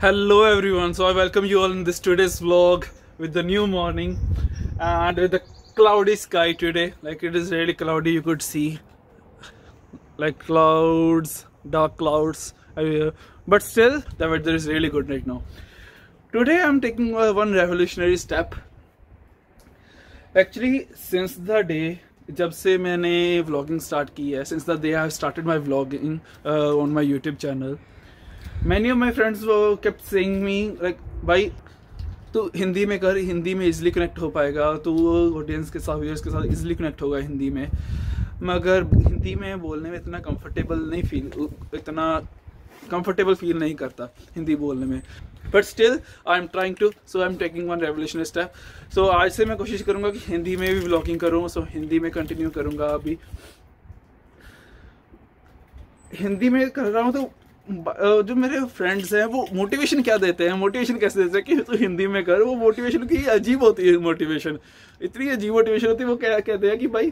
Hello everyone, so I welcome you all in this today's vlog with the new morning and with the cloudy sky today. Like it is really cloudy, you could see like clouds, dark clouds, but still the weather is really good right now. Today I'm taking one revolutionary step. Actually, since the day जब से मैंने vlogging start की है, since the day I have started my vlogging on my YouTube channel, many of my friends kept saying me like, भाई तू हिंदी में कर, हिंदी में इजीली कनेक्ट हो पाएगा, तू ऑडियंस के साथ व्यूअर्स के साथ इजीली कनेक्ट होगा हिंदी में, मगर हिंदी में बोलने में इतना कंफर्टेबल फील नहीं करता हिंदी बोलने में. But still I am trying to, so I am taking one revolutionary step. So आज से मैं कोशिश करूँगा कि हिंदी में भी व्लॉगिंग करूँ. सो हिंदी में कंटिन्यू करूँगा. अभी हिंदी में कर रहा हूँ तो जो मेरे फ्रेंड्स हैं वो मोटिवेशन क्या देते हैं, मोटिवेशन कैसे देते हैं कि तू हिंदी में कर. वो मोटिवेशन की अजीब होती है, मोटिवेशन इतनी अजीब मोटिवेशन होती है. वो क्या कहते हैं कि भाई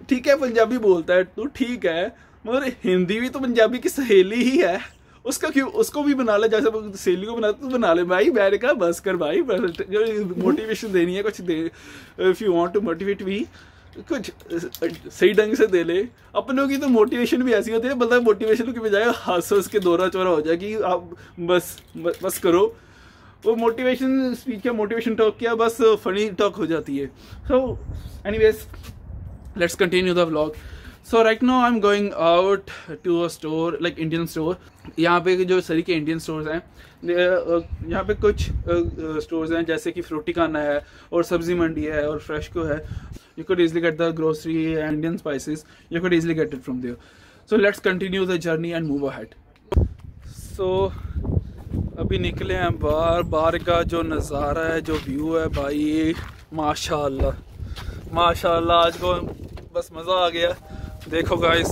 ठीक है पंजाबी बोलता है तू, ठीक है, मगर हिंदी भी तो पंजाबी की सहेली ही है, उसका क्यों, उसको भी बना ले, जैसे सहेली को बनाते तो बना ले भाई. मैंने कहा बस कर भाई, जो मोटिवेशन देनी है कुछ दे. If you want to motivate me, कुछ सही ढंग से दे ले. अपनों की तो मोटिवेशन भी ऐसी होती है, मतलब मोटिवेशन की बजाय हंस के दौरा चौरा हो जाए कि आप बस करो. वो मोटिवेशन स्पीच क्या, मोटिवेशन टॉक क्या, बस फनी टॉक हो जाती है. So anyways, let's continue the vlog. So right now I am going out to a store, like Indian store. यहाँ पे जो सरी के इंडियन स्टोर्स हैं, यहाँ पे कुछ स्टोर्स हैं जैसे कि फ्रूटिकाना है और सब्जी मंडी है और फ्रेशको है. You could easily get the grocery and Indian spices. You could easily get it from there. So let's continue the journey and move ahead. So अभी निकले हैं बाहर. बाहर का जो नज़ारा है, जो व्यू है भाई, माशाल्लाह माशाल्लाह. आज को बस मज़ा आ गया. देखो गाइस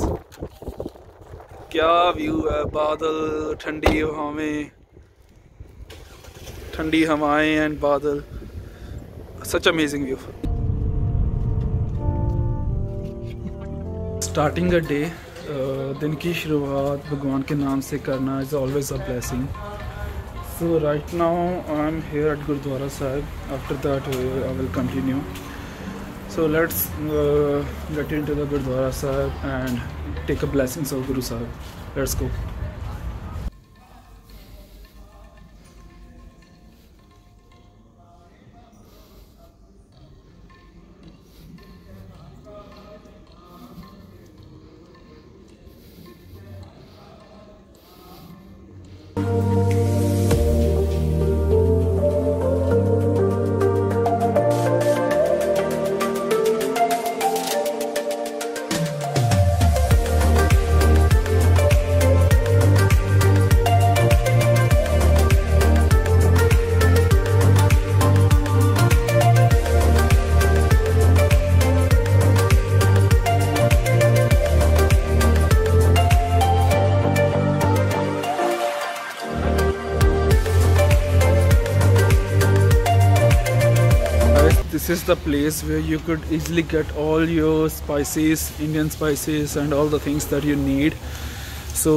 क्या व्यू है. बादल, ठंडी हवाएं, ठंडी हवाएं एंड बादल. Such amazing view. Starting a day, दिन की शुरुआत भगवान के नाम से करना is always a blessing. So right now I am here at Gurudwara Sahib. After that I will continue. So let's get into the Gurudwara Sahib and take a blessings of Guru Sahib. Let's go. This is the place where you could easily get all your spices, Indian spices and all the things that you need. So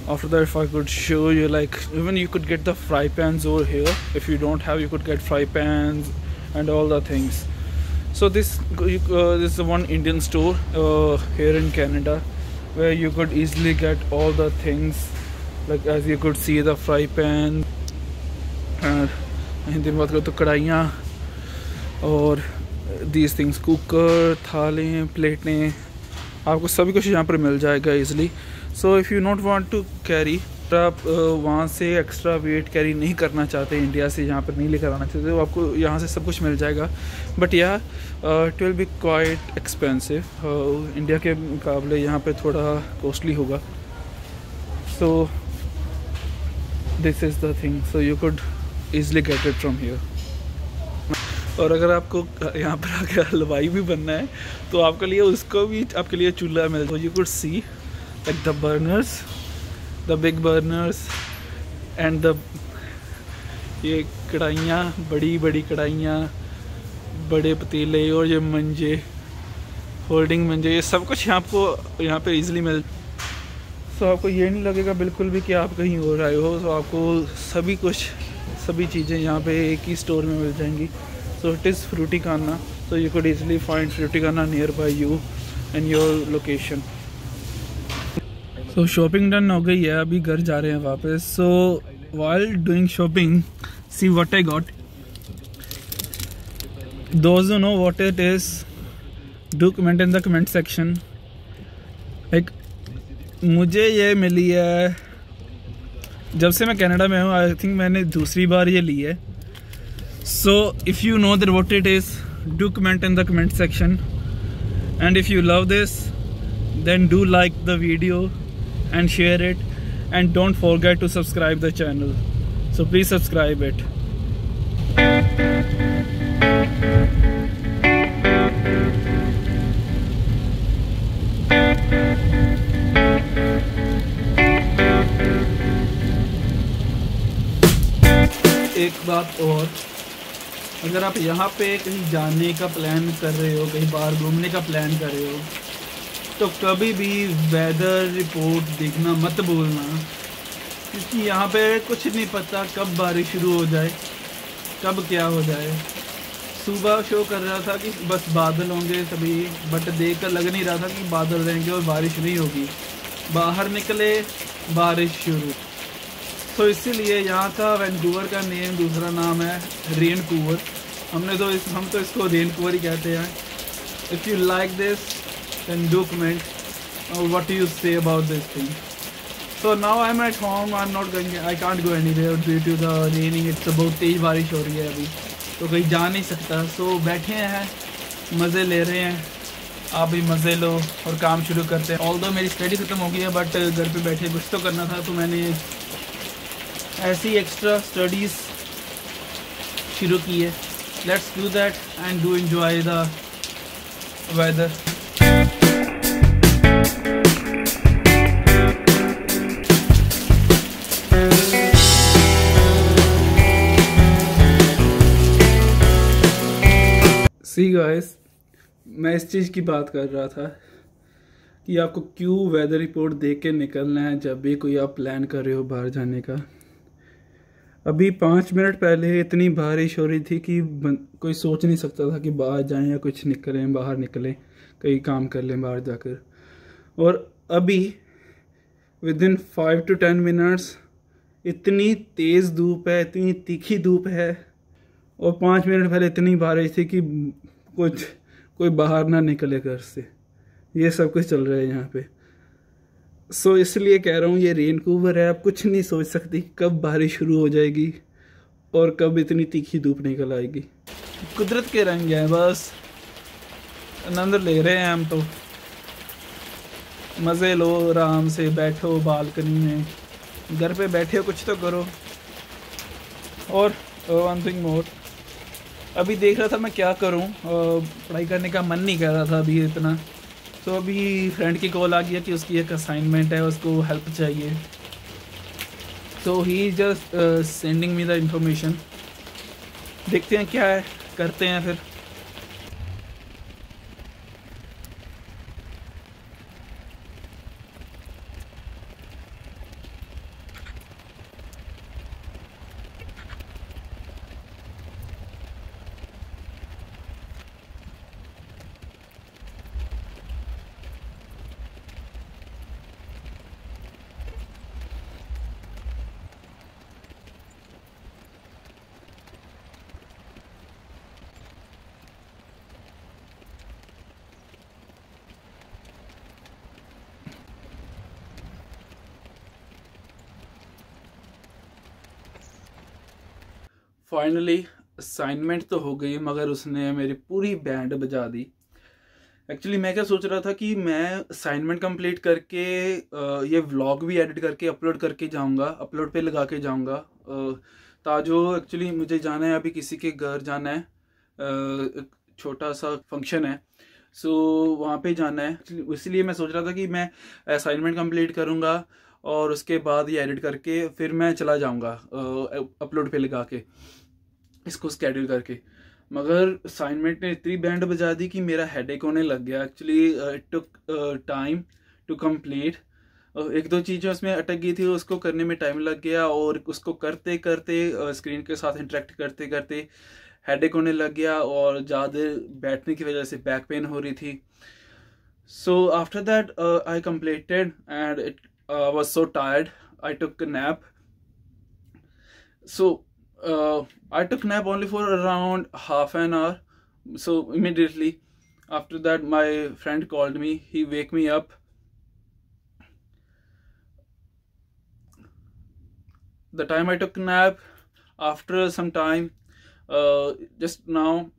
after that, if I could show you, like even you could get the fry pans over here. If you don't have, you could get fry pans and all the things. So this is the one Indian store here in Canada where you could easily get all the things, like as you could see the fry pan and Hindi में बात करो तो कढ़ाइयाँ और these things, cooker, थालें, प्लेटें, आपको सभी कुछ यहाँ पर मिल जाएगा easily. So if you not want to carry, आप वहाँ से एक्स्ट्रा वेट कैरी नहीं करना चाहते, इंडिया से यहाँ पर नहीं लेकर आना चाहते, तो आपको यहाँ से सब कुछ मिल जाएगा. बट या it will be quite expensive. India के मुकाबले यहाँ पे थोड़ा कॉस्टली होगा. So this is the thing. So you could easily get it from here. और अगर आपको यहाँ पर आकर हलवाई भी बनना है तो आपके लिए उसको भी आपके लिए चूल्हा मिल जाए. You could see like the burners, the big burners and the ये कढ़ाइयाँ, बड़ी बड़ी कढ़ाइयाँ, बड़े पतीले और ये मंजे, होल्डिंग मंजे, ये सब कुछ यहाँ पे इजीली मिल. सो आपको ये नहीं लगेगा बिल्कुल भी कि आप कहीं और आए हो। सो आपको सभी चीज़ें यहाँ पे एक ही स्टोर में मिल जाएंगी। So it is Fruiticana. So you could easily find Fruiticana near by you and your location. So shopping done हो गई है, अभी घर जा रहे हैं वापस। सो while doing shopping, see what I got. Those who know what it is, do comment in the comment section. Like मुझे ये मिली है जब से मैं कनाडा में हूँ। आई थिंक मैंने दूसरी बार ये ली है। So if you know that what it is, do comment in the comment section. And if you love this, then do like the video and share it. And don't forget to subscribe the channel. So please subscribe it. एक बात और, अगर आप यहाँ पे कहीं जाने का प्लान कर रहे हो, कहीं बाहर घूमने का प्लान कर रहे हो, तो कभी भी वेदर रिपोर्ट देखना मत भूलना, क्योंकि यहाँ पे कुछ नहीं पता कब बारिश शुरू हो जाए, कब क्या हो जाए। सुबह शो कर रहा था कि बस बादल होंगे सभी, बट देख कर लग नहीं रहा था कि बादल रहेंगे और बारिश नहीं होगी। बाहर निकले, बारिश शुरू। तो इसीलिए यहाँ का वैंकूवर का नेम दूसरा नाम है रेनकूवर। हम तो इसको रेनकूवर ही कहते हैं। If you like this, then do comment what do you say about this thing. So now I'm at home. I can't go anywhere due to the raining. It's बहुत तेज़ बारिश हो रही है अभी, तो कहीं जा नहीं सकता। So बैठे हैं, मज़े ले रहे हैं। आप भी मज़े लो और काम शुरू करते हैं। ऑल्दो मेरी स्टडी ख़त्म हो गई है, बट घर पे बैठे कुछ तो करना था, तो मैंने ऐसी एक्स्ट्रा स्टडीज़ शुरू की है। Let's do that and do enjoy the weather. See guys, मैं इस चीज़ की बात कर रहा था कि आपको क्यों वेदर रिपोर्ट देख के निकलना है जब भी कोई आप प्लान कर रहे हो बाहर जाने का। अभी 5 मिनट पहले इतनी बारिश हो रही थी कि कोई सोच नहीं सकता था कि बाहर जाएं या कुछ निकलें, बाहर निकलें, कहीं काम कर लें बाहर जाकर। और अभी विदिन 5 to 10 मिनट्स इतनी तेज़ धूप है, इतनी तीखी धूप है, और 5 मिनट पहले इतनी बारिश थी कि कोई बाहर ना निकले घर से। ये सब कुछ चल रहा है यहाँ पे। सो इसलिए कह रहा हूँ ये रेनकूवर है। आप कुछ नहीं सोच सकती कब बारिश शुरू हो जाएगी और कब इतनी तीखी धूप निकल आएगी। कुदरत के रंग हैं, बस आनंद ले रहे हैं हम तो। मज़े लो, आराम से बैठो बालकनी में, घर पे बैठे हो कुछ तो करो। और वन थिंग मोर, अभी देख रहा था मैं क्या करूं, पढ़ाई करने का मन नहीं कर रहा था अभी इतना। तो अभी फ्रेंड की कॉल आ गया कि उसकी एक असाइनमेंट है, उसको हेल्प चाहिए। तो he just sending me the information. देखते हैं क्या है, करते हैं फिर। फाइनली असाइनमेंट तो हो गई, मगर उसने मेरी पूरी बैंड बजा दी। एक्चुअली मैं क्या सोच रहा था कि मैं असाइनमेंट कंप्लीट करके ये व्लॉग भी एडिट करके अपलोड करके जाऊंगा, अपलोड पे लगा के जाऊंगा। ताजो एक्चुअली मुझे जाना है, अभी किसी के घर जाना है, छोटा सा फंक्शन है, सो वहाँ पे जाना है। इसलिए मैं सोच रहा था कि मैं असाइनमेंट कंप्लीट करूँगा और उसके बाद ये एडिट करके फिर मैं चला जाऊँगा अपलोड पे लगा के, इसको स्केड्यूल करके। मगर असाइनमेंट ने इतनी बैंड बजा दी कि मेरा हेडेक होने लग गया। Actually it took time to complete. एक दो चीज़ें उसमें अटक गई थी, उसको करने में टाइम लग गया, और उसको करते करते स्क्रीन के साथ इंटरेक्ट करते करते हेडेक होने लग गया, और ज़्यादा बैठने की वजह से बैक पेन हो रही थी. So after that, I completed, and it was so tired. I took a nap. So I took nap only for around half an hour. So immediately after that, my friend called me. He wake me up. The time I took nap, after some time, just now,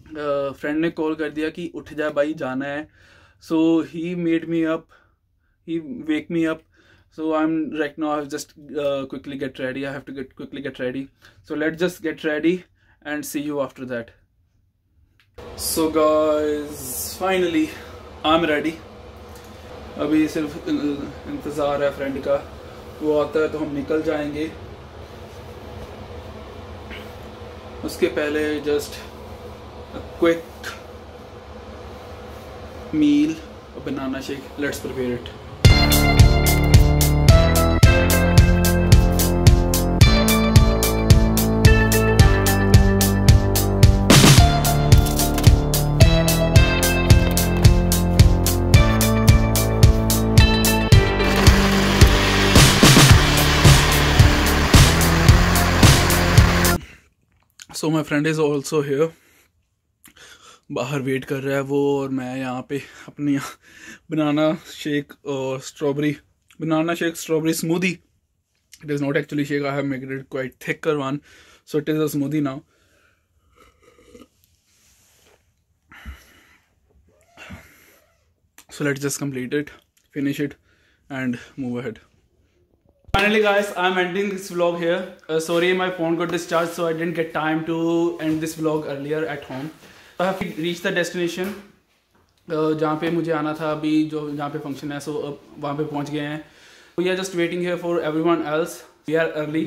friend ने call कर दिया कि उठ जा भाई, जाना है. So he made me up, he wake me up. So I'm right now, I've just quickly get ready. I have to quickly get ready. So let's just get ready and see you after that. So guys, finally I'm ready. अभी सिर्फ इंतज़ार है friend का, वो आता है तो हम निकल जाएंगे. उसके पहले just a quick meal, a banana shake. Let's prepare it. So my friend is also here. बाहर वेट कर रहा है वो, और मैं यहाँ पे अपनी बनाना शेक और strawberry smoothie. It is not actually shake. I have made it quite thicker one, so it is a smoothie now. So let's just complete it, finish it, and move ahead. Finally guys, I'm ending this vlog here. Sorry, my phone got discharged, so I didn't get time to end this vlog earlier at home. I have reached the destination. जहाँ पे मुझे आना था, अभी जो जहाँ पे function है, सो वहाँ पे पहुँच गए हैं. We are just waiting here for everyone else. We are early.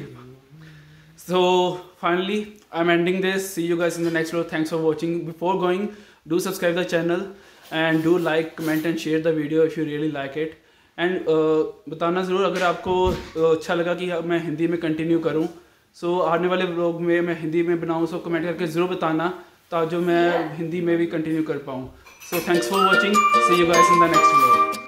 So finally, I'm ending this. See you guys in the next vlog. Thanks for watching. Before going, do subscribe the channel and do like, comment and share the video if you really like it. And बताना ज़रूर अगर आपको अच्छा लगा कि मैं हिंदी में continue करूँ. सो आने वाले व्लॉग में मैं हिंदी में बनाऊँ, सो कमेंट करके ज़रूर बताना, ताकि मैं हिंदी में भी कंटिन्यू कर पाऊँ. So thanks for watching. See you guys in the next vlog.